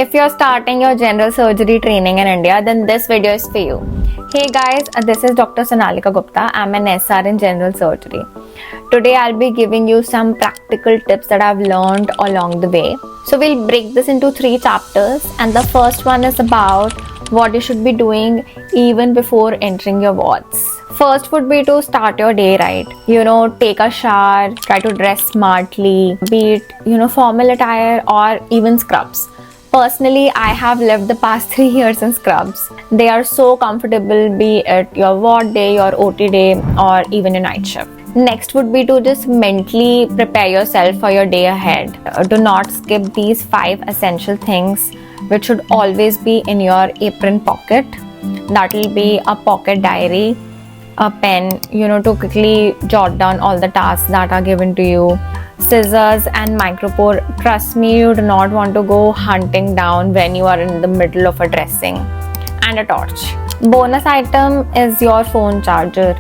If you're starting your general surgery training in India, then this video is for you. Hey guys, this is Dr. Sonalika Gupta. I'm an SR in general surgery. Today I'll be giving you some practical tips that I've learned along the way. So we'll break this into 3 chapters, and the first one is about what you should be doing even before entering your wards. First would be to start your day right. Take a shower, try to dress smartly, be it, formal attire or even scrubs. Personally, I have lived the past 3 years in scrubs. They are so comfortable, be it your ward day, your OT day, or even your night shift. Next would be to just mentally prepare yourself for your day ahead. Do not skip these 5 essential things which should always be in your apron pocket. That will be a pocket diary, a pen, to quickly jot down all the tasks that are given to you, scissors and micropore. Trust me, you do not want to go hunting down when you are in the middle of a dressing, and a torch. Bonus item is your phone charger.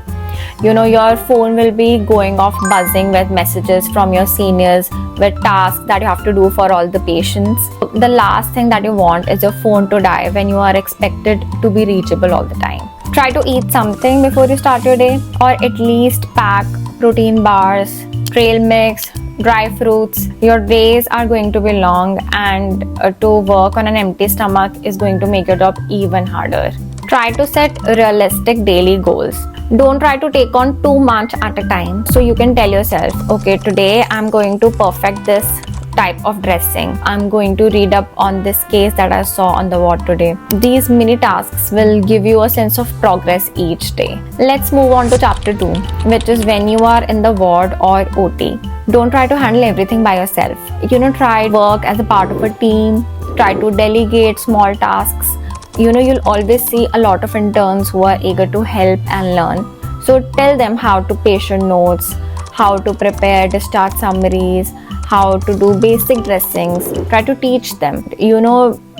Your phone will be going off buzzing with messages from your seniors with tasks that you have to do for all the patients. The last thing that you want is your phone to die when you are expected to be reachable all the time. Try to eat something before you start your day, or at least pack protein bars, trail mix, dry fruits. Your days are going to be long, and to work on an empty stomach is going to make your job even harder. Try to set realistic daily goals. Don't try to take on too much at a time. So you can tell yourself, okay, today I'm going to perfect this type of dressing. I'm going to read up on this case that I saw on the ward today. These mini tasks will give you a sense of progress each day. Let's move on to chapter 2, which is when you are in the ward or OT. Don't try to handle everything by yourself. Try work as a part of a team. Try to delegate small tasks. You'll always see a lot of interns who are eager to help and learn. So tell them how to patient notes, how to prepare discharge summaries, how to do basic dressings. Try to teach them.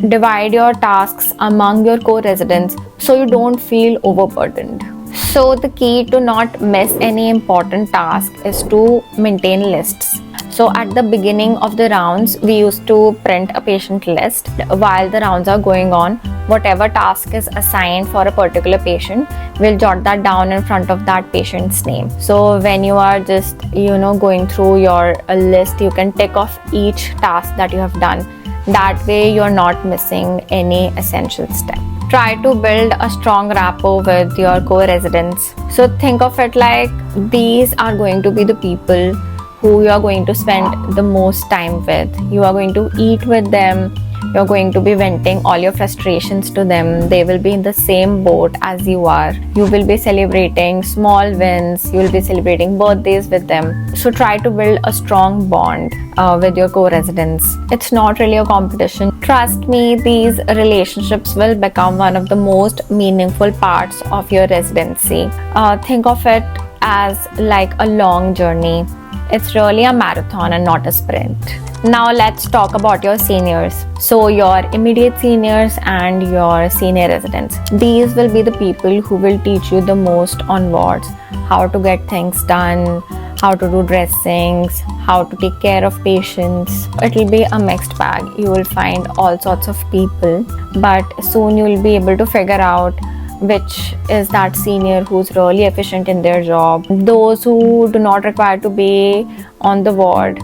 Divide your tasks among your co-residents so you don't feel overburdened. So the key to not miss any important task is to maintain lists. So at the beginning of the rounds, we used to print a patient list. While the rounds are going on, whatever task is assigned for a particular patient, we'll jot that down in front of that patient's name. So when you are just, going through your list, you can tick off each task that you have done. That way you're not missing any essential step. Try to build a strong rapport with your co-residents. So think of it like these are going to be the people who you are going to spend the most time with. You are going to eat with them. You're going to be venting all your frustrations to them. They will be in the same boat as you are. You will be celebrating small wins. You will be celebrating birthdays with them. So try to build a strong bond with your co-residents. It's not really a competition. Trust me, these relationships will become one of the most meaningful parts of your residency. Think of it as like a long journey. It's really a marathon and not a sprint. Now let's talk about your seniors. So your immediate seniors and your senior residents. These will be the people who will teach you the most on wards, how to get things done, how to do dressings, how to take care of patients. It will be a mixed bag. You will find all sorts of people, but soon you will be able to figure out which is that senior who's really efficient in their job, those who do not require to be on the ward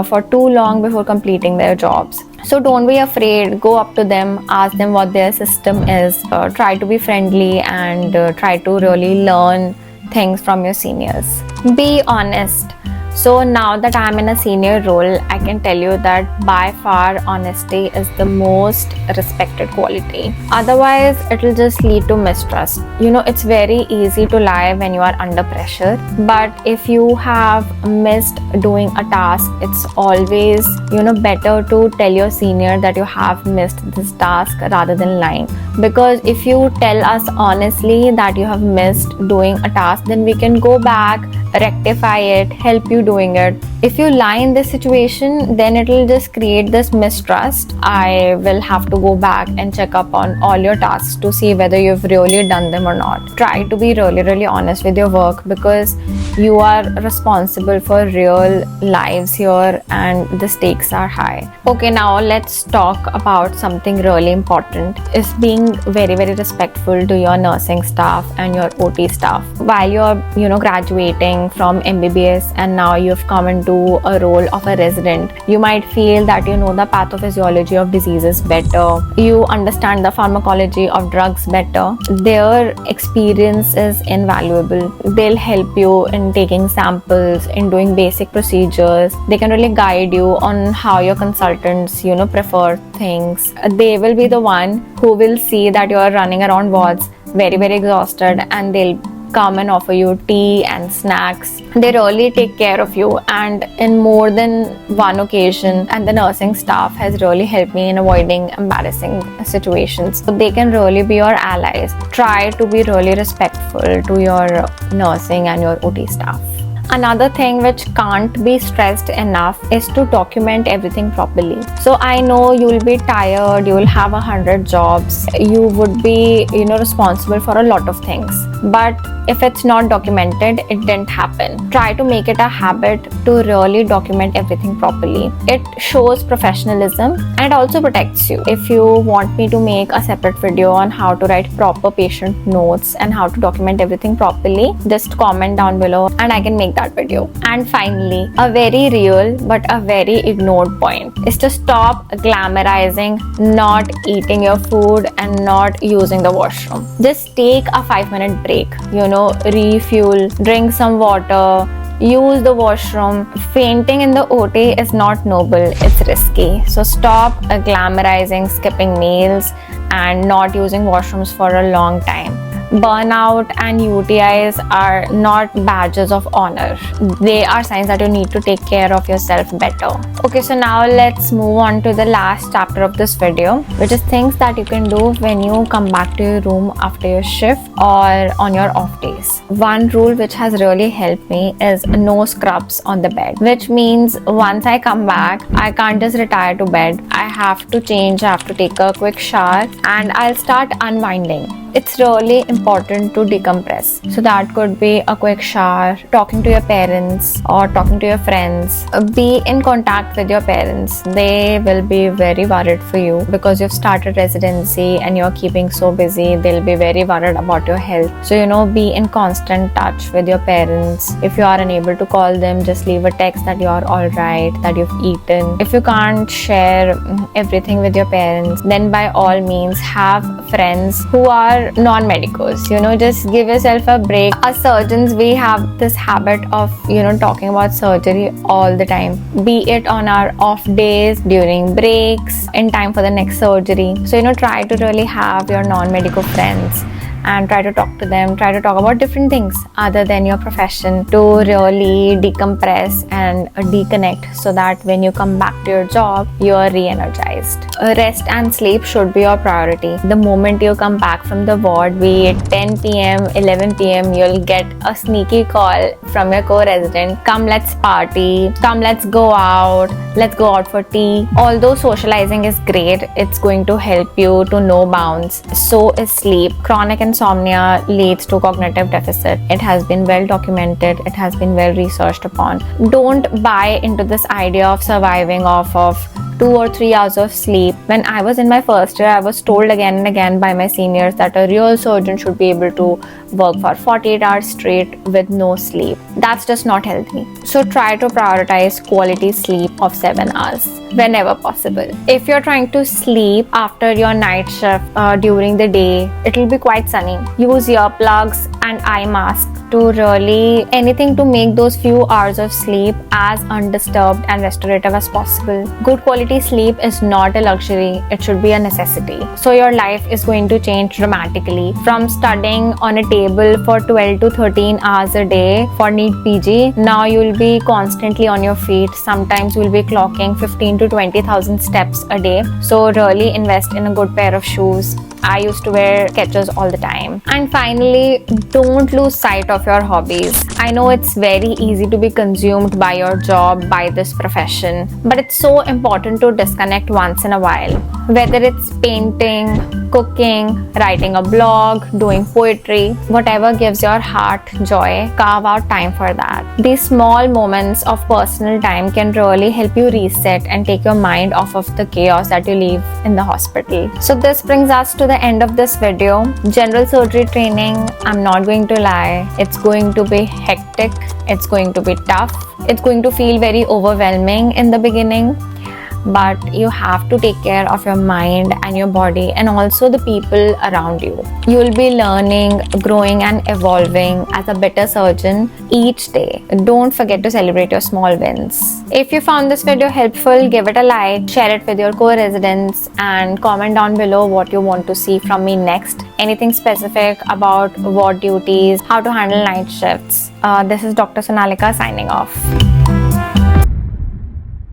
for too long before completing their jobs. So don't be afraid, go up to them, ask them what their system is, try to be friendly and try to really learn things from your seniors. Be honest. So now that I'm in a senior role, I can tell you that by far honesty is the most respected quality. Otherwise, it will just lead to mistrust. It's very easy to lie when you are under pressure. But if you have missed doing a task, it's always, better to tell your senior that you have missed this task rather than lying. Because if you tell us honestly that you have missed doing a task, then we can go back, rectify it, help you doing it. If you lie in this situation, then it will just create this mistrust. I will have to go back and check up on all your tasks to see whether you've really done them or not. Try to be really honest with your work, because you are responsible for real lives here and the stakes are high. Okay, now let's talk about something really important, is being very respectful to your nursing staff and your OT staff. While you're graduating from MBBS and now you've come into a role of a resident, you might feel that you know the pathophysiology of diseases better, you understand the pharmacology of drugs better. Their experience is invaluable. They'll help you in taking samples, in doing basic procedures. They can really guide you on how your consultants prefer things. They will be the one who will see that you're running around wards very exhausted, and they'll come and offer you tea and snacks. They really take care of you, and in more than one occasion, and the nursing staff has really helped me in avoiding embarrassing situations. So they can really be your allies. Try to be really respectful to your nursing and your OT staff. Another thing which can't be stressed enough is to document everything properly. So I know you'll be tired, you'll have 100 jobs, you would be responsible for a lot of things, but if it's not documented, it didn't happen. Try to make it a habit to really document everything properly. It shows professionalism and also protects you. If you want me to make a separate video on how to write proper patient notes and how to document everything properly, just comment down below and I can make that video. And finally, a very real but a very ignored point is to stop glamorizing not eating your food and not using the washroom. Just take a 5-minute break, refuel, drink some water, use the washroom. Fainting in the OT is not noble, it's risky. So stop glamorizing skipping meals and not using washrooms for a long time. Burnout and UTIs are not badges of honor. They are signs that you need to take care of yourself better. Okay, so now let's move on to the last chapter of this video, which is things that you can do when you come back to your room after your shift or on your off days. One rule which has really helped me is no scrubs on the bed, which means once I come back, I can't just retire to bed. I have to change, I have to take a quick shower, and I'll start unwinding. It's really important to decompress. So that could be a quick shower, talking to your parents or talking to your friends. Be in contact with your parents. They will be very worried for you because you've started residency and you're keeping so busy. They'll be very worried about your health. So, be in constant touch with your parents. If you are unable to call them, just leave a text that you're alright, that you've eaten. If you can't share everything with your parents, then by all means have friends who are non-medicals. Just give yourself a break. As surgeons, we have this habit of talking about surgery all the time, be it on our off days, during breaks, in time for the next surgery. So try to really have your non-medical friends and try to talk to them, try to talk about different things other than your profession to really decompress and deconnect, so that when you come back to your job, you are re-energized. Rest and sleep should be your priority. The moment you come back from the ward, be it 10 p.m., 11 p.m., you'll get a sneaky call from your co-resident. Come, let's party. Come, let's go out. Let's go out for tea. Although socializing is great, it's going to help you to no bounds. So is sleep. Chronic insomnia leads to cognitive deficit. It has been well documented. It has been well researched upon. Don't buy into this idea of surviving off of 2 or 3 hours of sleep. When I was in my first year, I was told again and again by my seniors that a real surgeon should be able to work for 48 hours straight with no sleep. That's just not healthy. So try to prioritize quality sleep of 7 hours whenever possible. If you're trying to sleep after your night shift during the day, it'll be quite sunny. Use earplugs and eye mask to really anything to make those few hours of sleep as undisturbed and restorative as possible. Good quality sleep is not a luxury, it should be a necessity. So your life is going to change dramatically. From studying on a table for 12 to 13 hours a day for NEET PG, now you'll be constantly on your feet. Sometimes you'll be clocking 15 to 20,000 steps a day. So really invest in a good pair of shoes. I used to wear Skechers all the time. And finally, don't lose sight of your hobbies. I know it's very easy to be consumed by your job, by this profession, but it's so important to disconnect once in a while. Whether it's painting, cooking, writing a blog, doing poetry, whatever gives your heart joy, carve out time for that. These small moments of personal time can really help you reset and take your mind off of the chaos that you leave in the hospital. So this brings us to the end of this video. General surgery training, I'm not going to lie, it's going to be hectic, it's going to be tough, it's going to feel very overwhelming in the beginning, but you have to take care of your mind and your body and also the people around you. You will be learning, growing and evolving as a better surgeon each day. Don't forget to celebrate your small wins. If you found this video helpful, give it a like, share it with your co-residents and comment down below what you want to see from me next. Anything specific about ward duties, how to handle night shifts. This is Dr. Sonalika signing off.